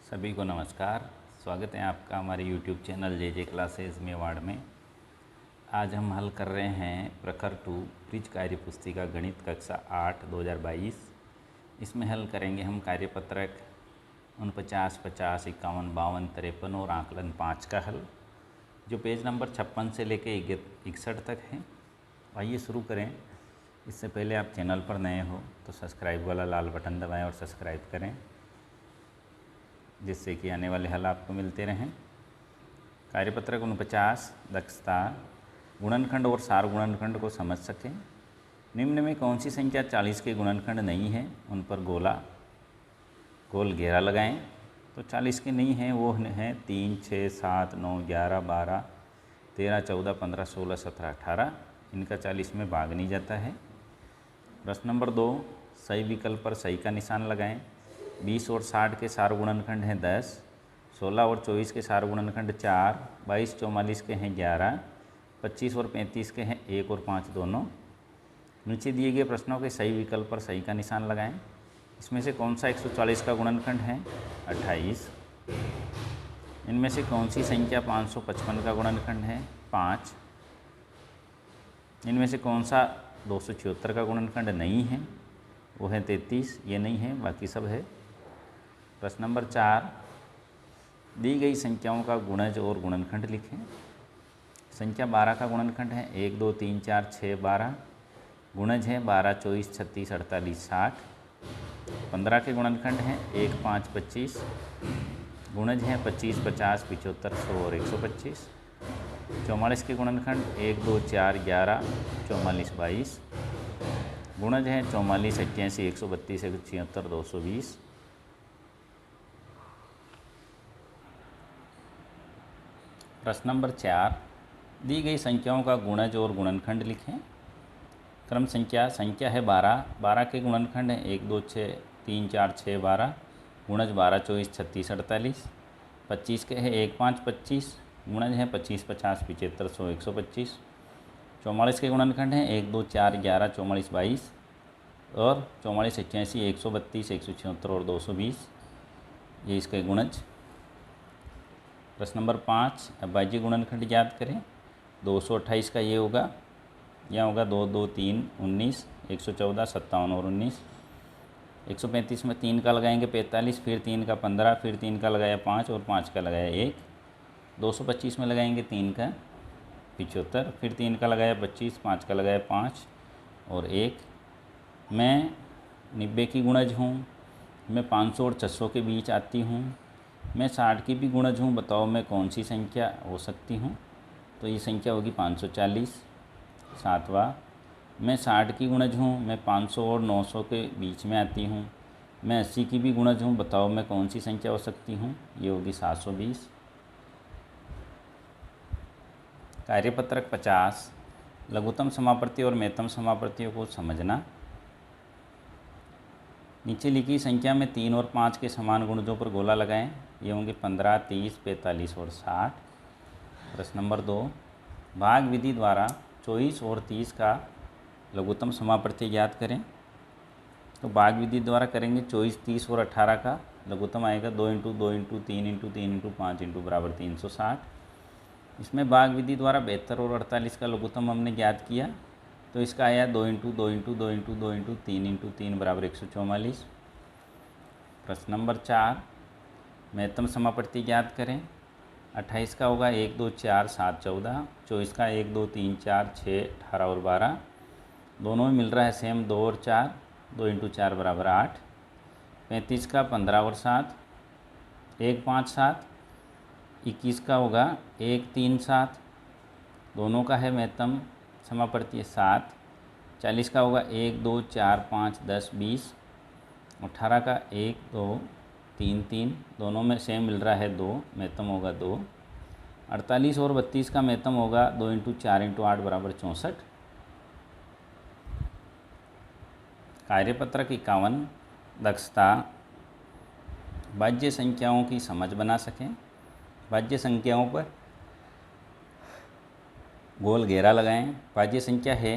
सभी को नमस्कार। स्वागत है आपका हमारे YouTube चैनल जे क्लासेस मेवाड़ में। आज हम हल कर रहे हैं प्रकर 2 ब्रिज कार्य पुस्तिका गणित कक्षा 8 2022। इसमें हल करेंगे हम कार्यपत्रक 49, 50, 51, 52, 53 और आकलन 5 का हल, जो पेज नंबर 56 से लेके 61 तक है। आइए शुरू करें। इससे पहले आप चैनल पर नए हो तो सब्सक्राइब वाला लाल बटन दबाएं और सब्सक्राइब करें, जिससे कि आने वाले हल आपको मिलते रहें। कार्यपत्रक 49 दक्षता गुणनखंड और सार गुणनखंड को समझ सकें। निम्न में कौन सी संख्या 40 के गुणनखंड नहीं है, उन पर गोल घेरा लगाएं। तो 40 के नहीं हैं, वो हैं 3, 6, 7, 9, 11, 12, 13, 14, 15, 16, 17, 18। इनका 40 में भाग नहीं जाता है। प्रश्न नंबर 2, सही विकल्प पर सही का निशान लगाएं। 20 और 60 के सार गुणनखंड हैं 10, 16 और 24 के सार गुणनखंड 4, 22, 44 के हैं 11, 25 और 35 के हैं 1 और 5 दोनों। नीचे दिए गए प्रश्नों के सही विकल्प पर सही का निशान लगाएं। इसमें से कौन सा 140 का गुणनखंड है? 28। इनमें से कौन सी संख्या 555 का गुणनखंड है? 5। इनमें से कौन सा 276 का गुणनखंड नहीं है? वो है 33। ये नहीं है, बाकी सब है। प्रश्न नंबर 4, दी गई संख्याओं का गुणज और गुणनखंड लिखें। संख्या 12 का गुणनखंड है 1, 2, 3, 4, 6, 12। गुणज है 12, 24, 36, 48, 60। 15 के गुणनखंड हैं 1, 5, 25। गुणज हैं 25, 50, 75, 100 और 125। 44 के गुणनखंड 1, 2, 4, 11, 44, 22। गुणज हैं 44, 81, 132, 176, 220। प्रश्न नंबर 4, दी गई संख्याओं का गुणज और गुणनखंड लिखें। क्रम संख्या है 12। 12 के गुणनखंड हैं 1, 2, 6, 3, 4, 6, 12। गुणज 12, 24, 36, 48। 25 के हैं 1, 5, 25। गुणज हैं 25, 50, 75, 100, 125। 44 के गुणनखंड हैं 1, 2, 4, 11, 44, 22 और 44, 81, 132, 176 और 220। ये इसके गुणज। प्रश्न नंबर 5, अभाज्य गुणनखंड याद करें। 228 का ये होगा, यह होगा 2, 2, 3, 19, 114, 57 और 19। 135 में 3 का लगाएंगे 45, फिर 3 का 15, फिर 3 का लगाया 5 और 5 का लगाया 1। 225 में लगाएंगे 3 का 75, फिर 3 का लगाया 25, 5 का लगाया 5 और 1। मैं 90 की गुणज हूँ। मैं 500 और 600 के बीच आती हूँ। मैं 60 की भी गुणज हूँ। बताओ मैं कौन सी संख्या हो सकती हूँ? तो ये संख्या होगी 540। 7वां, मैं 60 की गुणज हूँ। मैं 500 और 900 के बीच में आती हूँ। मैं 80 की भी गुणज हूँ। बताओ मैं कौन सी संख्या हो सकती हूँ? ये होगी 720। कार्यपत्रक 50, लघुत्तम समापत्ति और महत्तम समापत्तियों को समझना। नीचे लिखी संख्या में 3 और 5 के समान गुणजों पर गोला लगाएं। ये होंगे 15, 30, 45 और 60। प्रश्न नंबर 2, भाग विधि द्वारा 24 और 30 का लघुत्तम समापत्ति ज्ञात करें। तो भाग विधि द्वारा करेंगे। 24, 30 और 18 का लघुत्तम आएगा 2 × 2 × 3 × 3 × 5 × बराबर 360। इसमें भाग विधि द्वारा 72 और 48 का लघुत्तम हमने ज्ञात किया, तो इसका आया 2 × 2 × 2 × 2 × 3 × 3 बराबर 144। प्रश्न नंबर 4, महत्तम समापत्ति ज्ञात करें। 28 का होगा 1, 2, 4, 7, 14। 24 का 1, 2, 3, 4, 6, 18 और 12। दोनों में मिल रहा है सेम 2 और 4। 2 × 4 बराबर 8। 35 का 15 और 7, 1, 5, 7। 21 का होगा 1, 3, 7। दोनों का है महत्तम समापत्ति 7। 40 का होगा 1, 2, 4, 5, 10, 20। 18 का 1, 2, 3, 3। दोनों में सेम मिल रहा है 2, महत्तम होगा 2। 48 और 32 का महत्तम होगा 2 × 4 × 8 बराबर 64। कार्यपत्रक 51, दक्षता भाज्य संख्याओं की समझ बना सकें। भाज्य संख्याओं पर गोल घेरा लगाएं। भाज्य संख्या है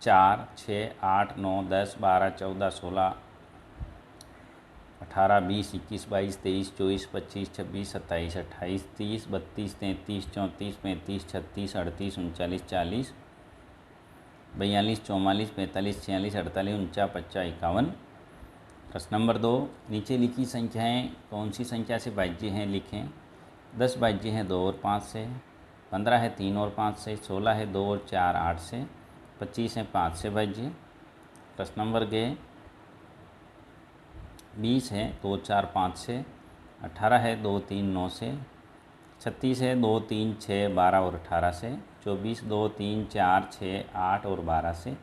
4, 6, 8, 9, 10, 12, 14, 16, 18, 20, 21, 22, 23, 24, 25, 26, 27, 28, 30, 32, 33, 34, 35, 36, 38, 39, 40, 42, 44, 45, 46, 48, 49, 50, 51। प्रश्न नंबर 2, नीचे लिखी संख्याएं कौन सी संख्या से भाज्य हैं लिखें। 10 भाज्य हैं 2 और 5 से, 15 है 3 और 5 से, 16 है 2 और 4 8 से, 25 है 5 से भाज्य। प्रश्न नंबर के 20 है 2 4 5 से, 18 है 2 3 9 से, 36 है 2 3 6 12 और 18 से, 24 2 3 4 6 8 और 12 से।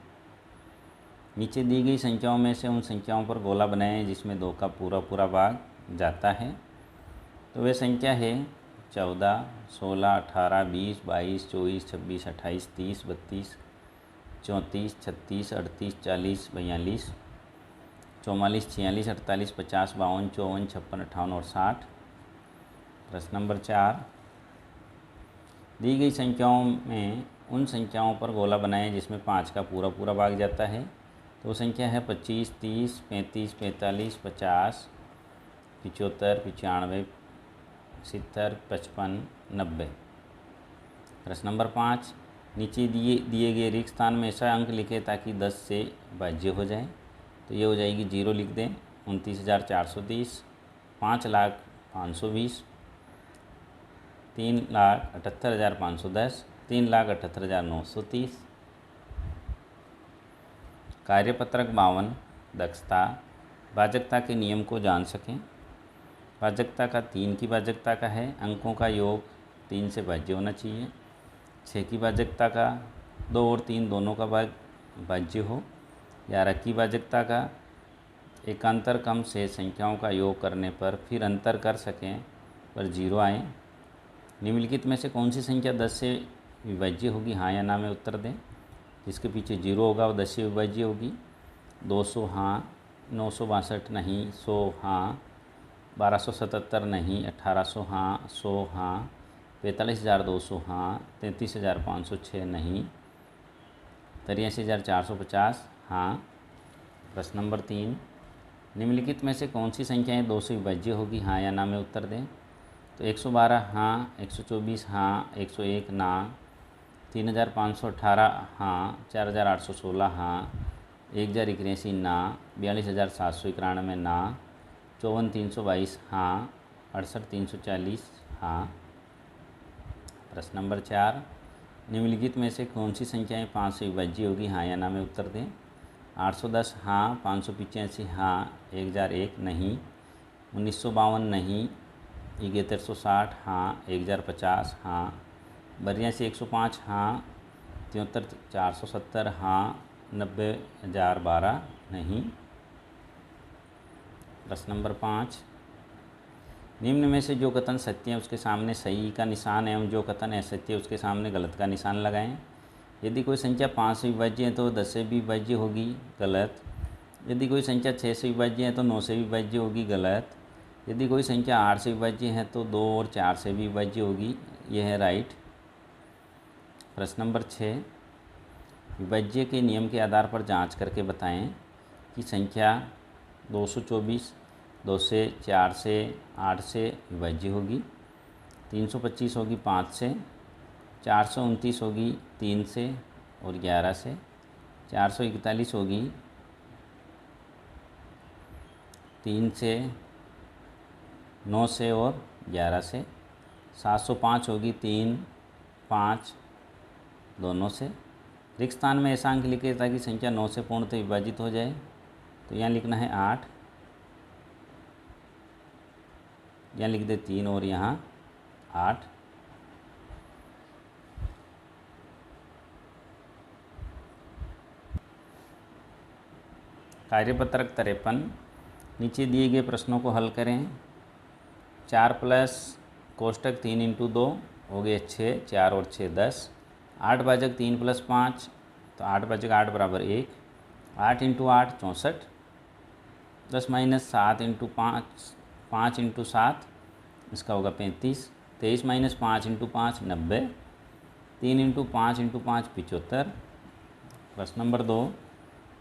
नीचे दी गई संख्याओं में से उन संख्याओं पर गोला बनाएं जिसमें 2 का पूरा भाग जाता है। तो वे संख्या है 14, 16, 18, 20, 22, 24, 26, 28, 30, 32, 34, 36, 38, 40, 42, 44, 46, 48, 50, 52, 54, 56, 58 और 60। प्रश्न नंबर 4, दी गई संख्याओं में उन संख्याओं पर गोला बनाएं जिसमें 5 का पूरा भाग जाता है। तो संख्या है 25, 30, 35, 45, 50, 75, 95, 70, 55, 90। प्रश्न नंबर 5, नीचे दिए गए रिक्त स्थान में ऐसा अंक लिखें ताकि 10 से भाज्य हो जाए। तो ये हो जाएगी 0 लिख दें, 29,430, 5,05,20, 3,78,510, 3,78,930। कार्यपत्रक 52, दक्षता। भाजकता के नियम को जान सकें। भाजकता का 3 की भाजकता का है, अंकों का योग 3 से भाज्य होना चाहिए। 6 की भाजकता का 2 और 3 दोनों का भाज्य हो। 11 की भाजकता का एकांतर क्रम से संख्याओं का योग करने पर फिर अंतर कर सकें पर 0 आए। निम्नलिखित में से कौन सी संख्या 10 से विभाज्य होगी, हाँ या ना में उत्तर दें। जिसके पीछे 0 होगा वो 10 से विभाज्य होगी। 200 हाँ, 962 नहीं, 100 हाँ, 1277 नहीं, 1800 हाँ, 100 हाँ, 45,200 हाँ, 33,506 नहीं, 83,450 हाँ। प्रश्न नंबर 3, निम्नलिखित में से कौन सी संख्याएं 2 से विभाज्य होगी, हाँ या ना में उत्तर दें। तो 112 हाँ, 124 हाँ, 101 ना, 3,518 हाँ, 4,816 हाँ, 1,081 ना, 42,791 ना, 54,322 हाँ, 68,340 हाँ। प्रश्न नंबर 4, निम्नलिखित में से कौन सी संख्याएं 5 से विभाज्य होगी, हाँ या ना में उत्तर दें। 810 हाँ, 585 हाँ, 1001 नहीं, 1952 नहीं, 7160 हाँ, 1050 हाँ, 82,105 हाँ, 73,470 हाँ, 90,012 नहीं। प्रश्न नंबर 5, निम्न में से जो कथन सत्य है उसके सामने सही का निशान एवं जो कथन असत्य है उसके सामने गलत का निशान लगाएं। यदि कोई संख्या 5 से विभाज्य है तो 10 से भी विभाज्य होगी, गलत। यदि कोई संख्या 6 से विभाज्य है तो 9 से विभाज्य होगी, गलत। यदि कोई संख्या 8 से विभाज्य है तो 2 और 4 से भी विभाज्य होगी, यह है राइट। प्रश्न नंबर 6, विभाज्य के नियम के आधार पर जांच करके बताएं कि संख्या 224 2 से, 4 से, 8 से विभाज्य होगी, 325 होगी 5 से, 429 होगी 3 से और 11 से, 441 होगी 3 से, 9 से और 11 से, 705 होगी 3, 5 दोनों से। रिक्त स्थान में ऐसा अंक लिखे ताकि संख्या 9 से पूर्णतः विभाजित हो जाए। तो यहाँ लिखना है 8, यहाँ लिख दे 3 और यहाँ 8। कार्यपत्रक 53, नीचे दिए गए प्रश्नों को हल करें। 4 प्लस कोष्टक 3 इंटू 2 हो गए 6, 4 और 6 10। 8 भाजक 3 प्लस 5, तो 8 भाजक 8 बराबर 1। 8 इंटू 8 64, 10 माइनस 7 इंटू 5, 5 इंटू 7 इसका होगा 35। 23 माइनस 5 इंटू 5 90। 3 into 5 into 5 75। प्रश्न नंबर 2,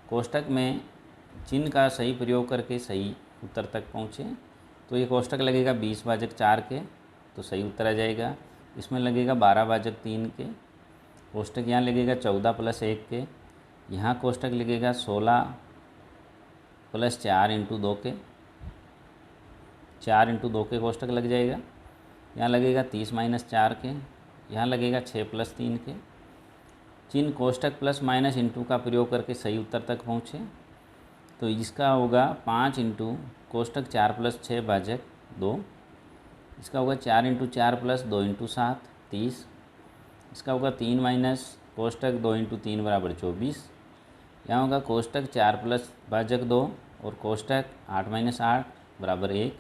कोष्टक में चिन्ह का सही प्रयोग करके सही उत्तर तक पहुँचे। तो ये कोष्टक लगेगा 20/4 के, तो सही उत्तर आ जाएगा। इसमें लगेगा 12/3 के, कोष्टक यहाँ लगेगा 14 + 1 के, यहाँ कोष्टक लगेगा 16 + 4 × 2 के, 4 × 2 के कोष्टक लग जाएगा। यहाँ लगेगा 30 - 4 के, यहाँ लगेगा 6 + 3 के। चिन्ह कोष्टक प्लस माइनस इंटू का प्रयोग करके सही उत्तर तक पहुँचे। तो इसका होगा 5 × कोष्टक 4 + 6 / 2, इसका होगा 4 × 4 + 2 × 7 30, इसका होगा 3 - कोष्टक 2 × 3 = 24, यहाँ होगा कोष्टक 4 + 2 और कोष्टक 8 - 8 = 1,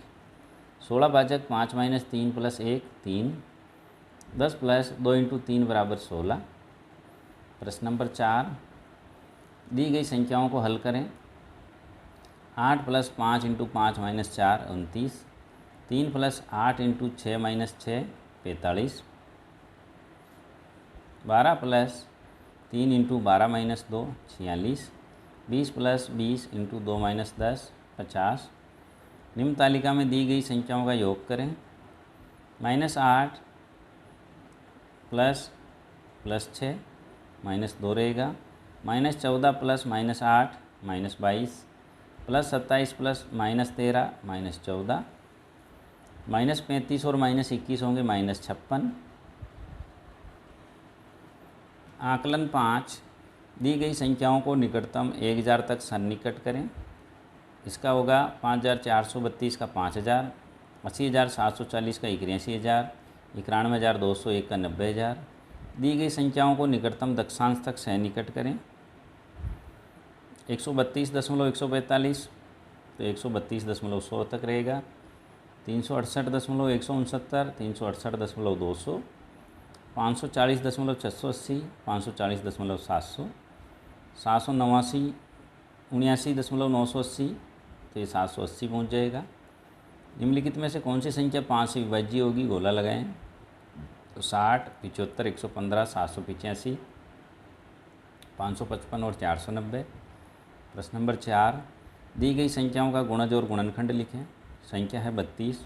16 / 5 - 3 + 1 3, 10 + 2 × 3 = 16। प्रश्न नंबर 4, दी गई संख्याओं को हल करें। 8 + 5 × 5 - 4 29, 3 + 8 × 6 - 6 45, 12 + 3 × 12 - 2 46, 20 + 20 × 2 - 10 50। निम्न तालिका में दी गई संख्याओं का योग करें। -8 + 6 -2 रहेगा, -14 + -8 -22, +27 + -13 -14, -35 और -21 होंगे -56। आकलन 5, दी गई संख्याओं को निकटतम 1000 तक सन्निकट करें। इसका होगा 5432 का 5000, 80740 का 81000, 91201 का 90000। दी गई संख्याओं को निकटतम दक्षांश तक सन्निकट करें। 132.145 तो 132.100 तक रहेगा। 368.169, 368.200, 540.680, 540.700, 789, 79.980 तो ये 780 पहुँच जाएगा। निम्नलिखित में से कौन सी संख्या 5 से विभाज्य होगी, गोला लगाएं। तो 60, 75, 115, 785, 555 और 490। प्रश्न नंबर 4, दी गई संख्याओं का गुणज और गुणनखंड लिखें। संख्या है 32,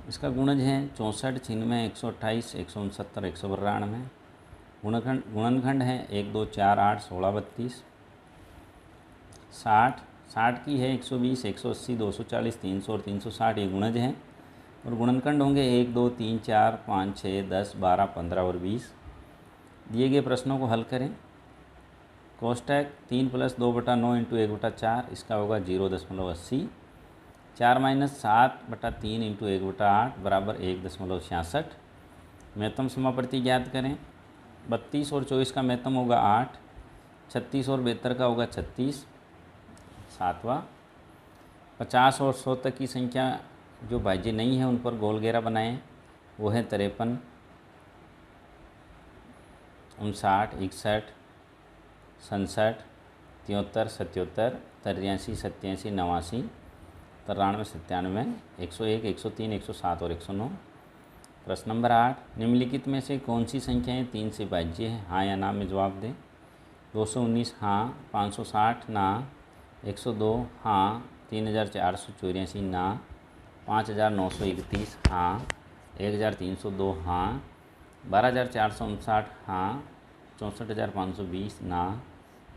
इसका गुणज है 64, 96, 128, 169, 192। गुणनखंड है 1, 2, 4, 8, 16, 32। 60 की है 120, 180, 240, 300 और 360, ये गुणज हैं। और गुणनखंड होंगे 1, 2, 3, 4, 5, 6, 10, 12, 15 और 20। दिए गए प्रश्नों को हल करें। कोष्टक 3 + 2/9 × 1/4, इसका होगा 0.80। 4 - 7/3 × 1/8 = 1.66। महत्तम समाप्रति ज्ञात करें। 32 और 24 का महत्तम होगा 8, 36 और 72 का होगा 36 7वां। 50 और 100 तक की संख्या जो भाज्य नहीं है उन पर गोल घेरा बनाएं। वो है 53, 59, 61, 67, 73, 77, 83, 87, 89, 93, 97, 101, 103, 107 और 109। प्रश्न नंबर 8, निम्नलिखित में से कौन सी संख्याएं 3 से भाज्य है, हाँ या ना में जवाब दें। 219 हाँ, 560 ना, 102 हाँ, 3484 ना, 5931 हाँ, 1302 हाँ, 12459 हाँ, 64520 ना,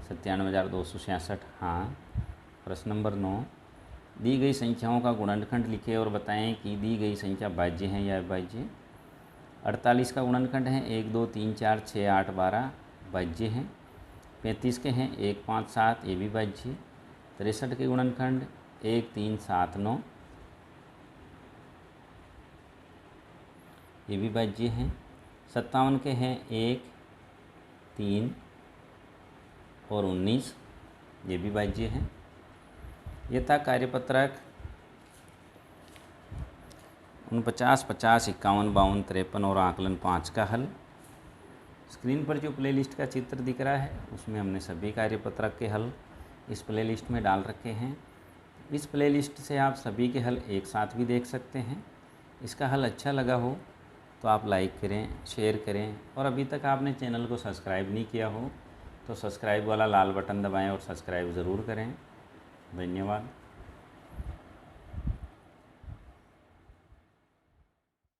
97266 हाँ। प्रश्न नंबर 9, दी गई संख्याओं का गुणनखंड लिखें और बताएं कि दी गई संख्या भाज्य है या अभाज्य। 48 का गुणनखंड है 1, 2, 3, 4, 6, 8, 12 भाज्य हैं। 35 के हैं 1, 5, 7, ये भी भाज्य। 63 के गुणनखंड 1, 3, 7, 9 ये भी भाज्य हैं। 57 के हैं 1, 3 और 19 ये भी भाज्य हैं। ये था कार्यपत्रक 49, 50, 51, 52, 53 और आकलन 5 का हल। स्क्रीन पर जो प्लेलिस्ट का चित्र दिख रहा है उसमें हमने सभी कार्यपत्रक के हल इस प्लेलिस्ट में डाल रखे हैं। इस प्लेलिस्ट से आप सभी के हल एक साथ भी देख सकते हैं। इसका हल अच्छा लगा हो तो आप लाइक करें, शेयर करें और अभी तक आपने चैनल को सब्सक्राइब नहीं किया हो तो सब्सक्राइब वाला लाल बटन दबाएं और सब्सक्राइब ज़रूर करें। धन्यवाद।